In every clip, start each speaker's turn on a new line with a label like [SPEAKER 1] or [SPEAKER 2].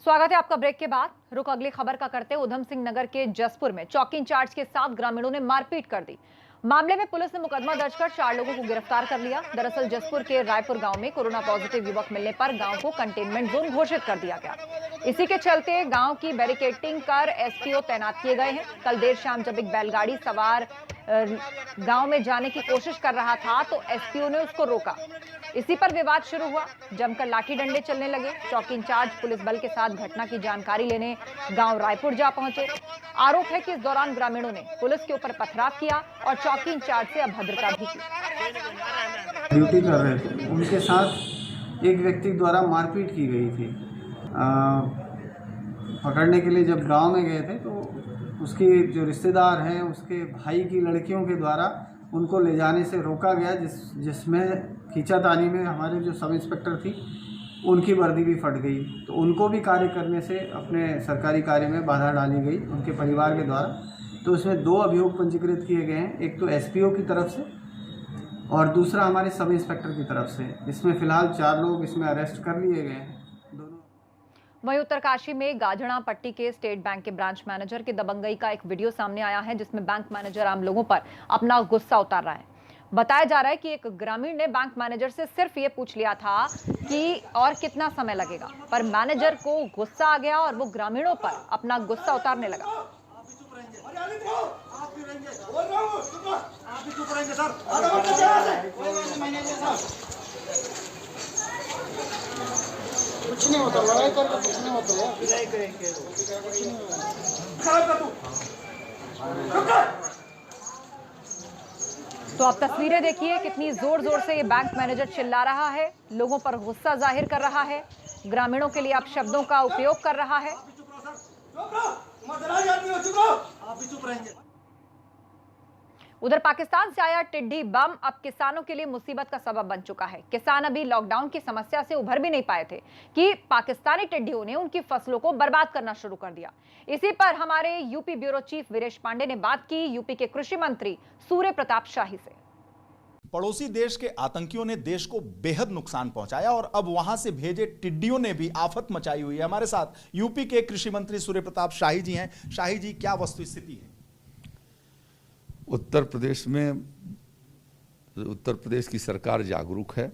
[SPEAKER 1] स्वागत है आपका ब्रेक के बाद। रुक अगली खबर का करते उधम सिंह नगर के जसपुर में चौकी इंचार्ज के साथ ग्रामीणों ने मारपीट कर दी। मामले में पुलिस ने मुकदमा दर्ज कर 4 लोगों को गिरफ्तार कर लिया। दरअसल जसपुर के रायपुर गांव में कोरोना पॉजिटिव युवक मिलने पर गांव को कंटेनमेंट जोन घोषित कर दिया गया। इसी के चलते गांव की बैरिकेडिंग कर एसपीओ तैनात किए गए हैं। कल देर शाम जब एक बैलगाड़ी सवार गांव में जाने की कोशिश कर रहा था तो एसपीओ ने उसको रोका। इसी पर विवाद शुरू हुआ, जमकर लाठी डंडे चलने लगे। चौकी इंचार्ज पुलिस बल के साथ घटना की जानकारी लेने गांव रायपुर जा पहुंचे। आरोप है कि इस दौरान ग्रामीणों ने पुलिस के ऊपर पथराव किया और चौकी इंचार्ज से अभद्रता भी की।
[SPEAKER 2] ड्यूटी कर रहे थे, उनके साथ एक व्यक्ति द्वारा मारपीट की गई थी। पकड़ने के लिए जब गांव में गए थे तो उसके जो रिश्तेदार हैं उसके भाई की लड़कियों के द्वारा उनको ले जाने से रोका गया, जिसमें खींचातानी में हमारे जो सब इंस्पेक्टर थी उनकी वर्दी भी फट गई। तो उनको भी कार्य करने से अपने सरकारी कार्य में बाधा डाली गई उनके परिवार के द्वारा। तो इसमें 2 अभियोग पंजीकृत किए गए हैं, एक तो एसपीओ की तरफ से और दूसरा हमारे सब इंस्पेक्टर की तरफ से। इसमें फिलहाल 4 लोग इसमें अरेस्ट कर लिए गए हैं।
[SPEAKER 1] वहीं उत्तरकाशी में गाझड़ा पट्टी के स्टेट बैंक के ब्रांच मैनेजर के दबंगई का एक वीडियो सामने आया है, जिसमें बैंक मैनेजर आम लोगों पर अपना गुस्सा उतार रहा है। बताया जा रहा है कि एक ग्रामीण ने बैंक मैनेजर से सिर्फ ये पूछ लिया था कि और कितना समय लगेगा, पर मैनेजर को गुस्सा आ गया और वो ग्रामीणों पर अपना गुस्सा उतारने लगा।
[SPEAKER 3] कुछ नहीं होता, लड़ाई करके कुछ नहीं होता है। लड़ाई करेंगे कुछ नहीं होता।
[SPEAKER 1] तो आप तस्वीरें देखिए, कितनी जोर जोर से ये बैंक मैनेजर चिल्ला रहा है, लोगों पर गुस्सा जाहिर कर रहा है, ग्रामीणों के लिए आप शब्दों का उपयोग कर रहा है। उधर पाकिस्तान से आया टिड्डी बम अब किसानों के लिए मुसीबत का सबब बन चुका है। किसान अभी लॉकडाउन की समस्या से उभर भी नहीं पाए थे कि पाकिस्तानी टिड्डियों ने उनकी फसलों को बर्बाद करना शुरू कर दिया। इसी पर हमारे UP bureau chief Viresh Pandey ने बात की यूपी के कृषि मंत्री सूर्य प्रताप शाही से।
[SPEAKER 4] पड़ोसी देश के आतंकियों ने देश को बेहद नुकसान पहुंचाया और अब वहां से भेजे टिड्डियों ने भी आफत मचाई हुई है। हमारे साथ यूपी के कृषि मंत्री सूर्य प्रताप शाही जी हैं। शाही जी, क्या वस्तुस्थिति है?
[SPEAKER 5] उत्तर प्रदेश की सरकार जागरूक है।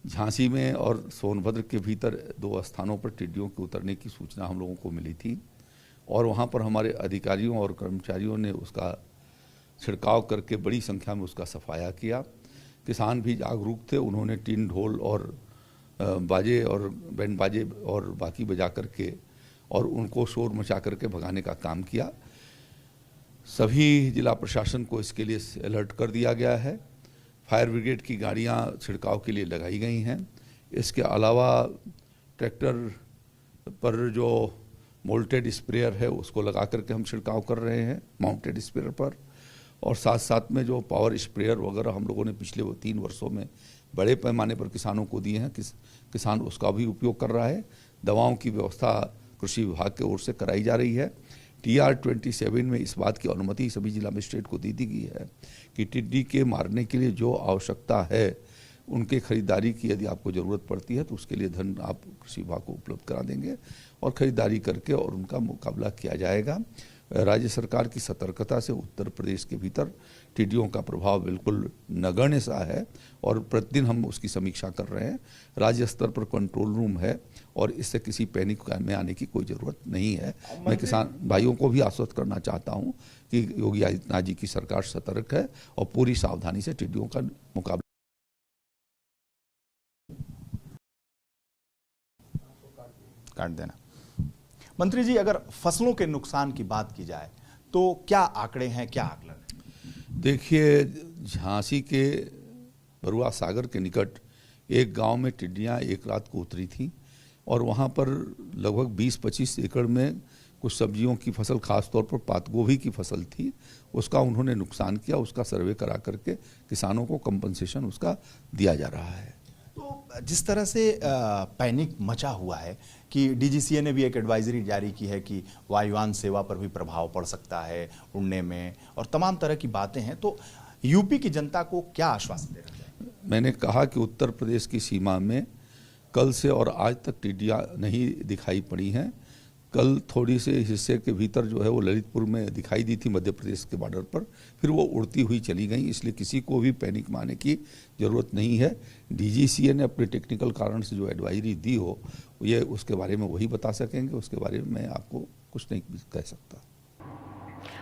[SPEAKER 5] झांसी में और सोनभद्र के भीतर 2 स्थानों पर टिड्डियों के उतरने की सूचना हम लोगों को मिली थी और वहां पर हमारे अधिकारियों और कर्मचारियों ने उसका छिड़काव करके बड़ी संख्या में उसका सफाया किया। किसान भी जागरूक थे, उन्होंने टीन ढोल और बाजे और बैंड बाजे और बाकी बजा करके और उनको शोर मचा करके भगाने का काम किया। सभी जिला प्रशासन को इसके लिए अलर्ट कर दिया गया है। फायर ब्रिगेड की गाड़ियां छिड़काव के लिए लगाई गई हैं। इसके अलावा ट्रैक्टर पर जो मोल्टेड स्प्रेयर है उसको लगा करके हम छिड़काव कर रहे हैं, माउंटेड स्प्रेयर पर, और साथ साथ में जो पावर स्प्रेयर वगैरह हम लोगों ने पिछले 3 वर्षों में बड़े पैमाने पर किसानों को दिए हैं, किसान उसका भी उपयोग कर रहा है। दवाओं की व्यवस्था कृषि विभाग की ओर से कराई जा रही है। TR-27 में इस बात की अनुमति सभी जिला मजिस्ट्रेट को दे दी गई है कि टिड्डी के मारने के लिए जो आवश्यकता है उनके खरीदारी की यदि आपको ज़रूरत पड़ती है तो उसके लिए धन आप कृषि विभाग को उपलब्ध करा देंगे और खरीदारी करके और उनका मुकाबला किया जाएगा। राज्य सरकार की सतर्कता से उत्तर प्रदेश के भीतर टिड्डियों का प्रभाव बिल्कुल नगण्य सा है और प्रतिदिन हम उसकी समीक्षा कर रहे हैं। राज्य स्तर पर कंट्रोल रूम है और इससे किसी पैनिक में आने की कोई ज़रूरत नहीं है। मैं किसान भाइयों को भी आश्वस्त करना चाहता हूं कि योगी आदित्यनाथ जी की सरकार सतर्क है और पूरी सावधानी से टिड्डियों का मुकाबला
[SPEAKER 4] काट देना। मंत्री जी, अगर फसलों के नुकसान की बात की जाए तो क्या आंकड़े हैं, क्या आकलन है?
[SPEAKER 5] देखिए, झांसी के बरुआ सागर के निकट एक गांव में टिड्डियां एक रात को उतरी थी और वहां पर लगभग 20-25 एकड़ में कुछ सब्जियों की फसल, खासतौर पर पात गोभी की फसल थी, उसका उन्होंने नुकसान किया। उसका सर्वे करा करके किसानों को कंपनसेशन उसका दिया जा रहा है।
[SPEAKER 4] तो जिस तरह से पैनिक मचा हुआ है कि डीजीसीए ने भी एक एडवाइजरी जारी की है कि वायुयान सेवा पर भी प्रभाव पड़ सकता है उड़ने में, और तमाम तरह की बातें हैं, तो यूपी की जनता को क्या आश्वासन दे रहे हैं?
[SPEAKER 5] मैंने कहा कि उत्तर प्रदेश की सीमा में कल से और आज तक टिड्डियाँ नहीं दिखाई पड़ी हैं। कल थोड़ी से हिस्से के भीतर जो है वो ललितपुर में दिखाई दी थी, मध्य प्रदेश के बॉर्डर पर, फिर वो उड़ती हुई चली गई। इसलिए किसी को भी पैनिक मारने की ज़रूरत नहीं है। डीजीसीए ने अपने टेक्निकल कारण से जो एडवाइजरी दी हो ये उसके बारे में वही बता सकेंगे, उसके बारे में मैं आपको कुछ नहीं कह सकता।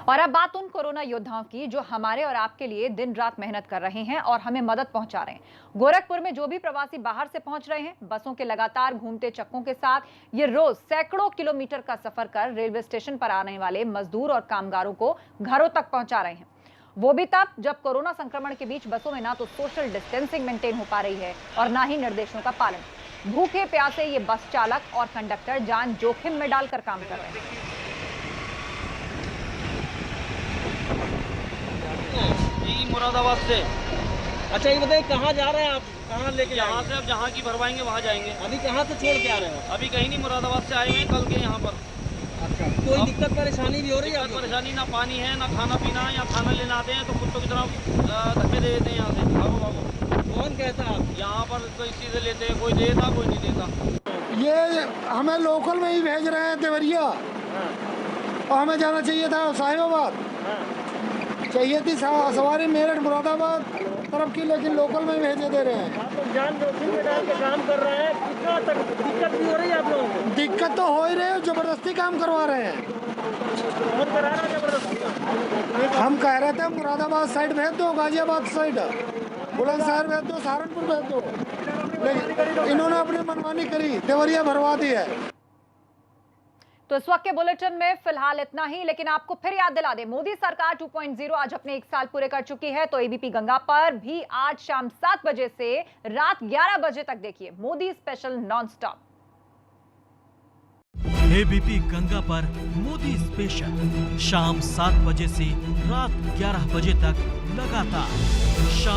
[SPEAKER 1] और अब बात उन कोरोना योद्धाओं की जो हमारे और आपके लिए दिन रात मेहनत कर रहे हैं और हमें मदद पहुंचा रहे हैं। गोरखपुर में जो भी प्रवासी बाहर से पहुंच रहे हैं, बसों के लगातार घूमते चक्कों के साथ ये रोज सैकड़ों किलोमीटर का सफर कर रेलवे स्टेशन पर आने वाले मजदूर और कामगारों को घरों तक पहुंचा रहे हैं। वो भी तब जब कोरोना संक्रमण के बीच बसों में ना तो सोशल डिस्टेंसिंग मेंटेन हो पा रही है और ना ही निर्देशों का पालन। भूखे प्यासे ये बस चालक और कंडक्टर जान जोखिम में डालकर काम कर रहे हैं।
[SPEAKER 6] मुरादाबाद से।
[SPEAKER 3] अच्छा ये बताइए कहाँ जा रहे हैं आप, कहाँ लेके
[SPEAKER 6] यहाँ से अब जहाँ की भरवाएंगे वहाँ जाएंगे।
[SPEAKER 3] अभी कहाँ से छोड़ के आ रहे हो?
[SPEAKER 6] अभी कहीं नहीं, मुरादाबाद से आए हुए हैं कल के यहाँ पर।
[SPEAKER 3] अच्छा कोई दिक्कत परेशानी भी हो रही है?
[SPEAKER 6] कोई परेशानी ना, पानी है ना खाना पीना है। यहाँ खाना लेने आते हैं तो कुत्तों की तरह धक्के दे देते हैं यहाँ से, भागो भागो।
[SPEAKER 3] कौन कहता है आप?
[SPEAKER 6] यहाँ पर कोई चीज़ें लेते हैं, कोई देता कोई नहीं देता।
[SPEAKER 7] ये हमें लोकल में ही भेज रहे हैं देवरिया, और हमें जाना चाहिए था साहिबाबाद, चाहिए थी सवारी मेरठ मुरादाबाद तरफ की, लेकिन लोकल में भेजे दे रहे हैं।
[SPEAKER 3] आप लोग जान जोखिम में डाल के काम कर रहे हैं, कितना तक दिक्कत भी हो रही है आप लोगों को?
[SPEAKER 7] दिक्कत तो हो ही रही है, जबरदस्ती काम करवा रहे हैं।
[SPEAKER 3] कौन करा रहा है जबरदस्ती?
[SPEAKER 7] हम कह रहे थे मुरादाबाद साइड भेज दो, गाजियाबाद साइड बुलंदशहर भेज दो, सहारनपुर भेज दो, लेकिन इन्होंने अपनी मनमानी करी, देवरिया भरवा दी है।
[SPEAKER 1] तो इस वक्त के बुलेटिन में फिलहाल इतना ही, लेकिन आपको फिर याद दिला दें, मोदी सरकार 2.0 आज अपने 1 साल पूरे कर चुकी है। तो एबीपी गंगा पर भी आज शाम 7 बजे से रात 11 बजे तक देखिए Modi special non-stop.
[SPEAKER 8] ABP Ganga पर मोदी स्पेशल शाम 7 बजे से रात 11 बजे तक लगातार शाम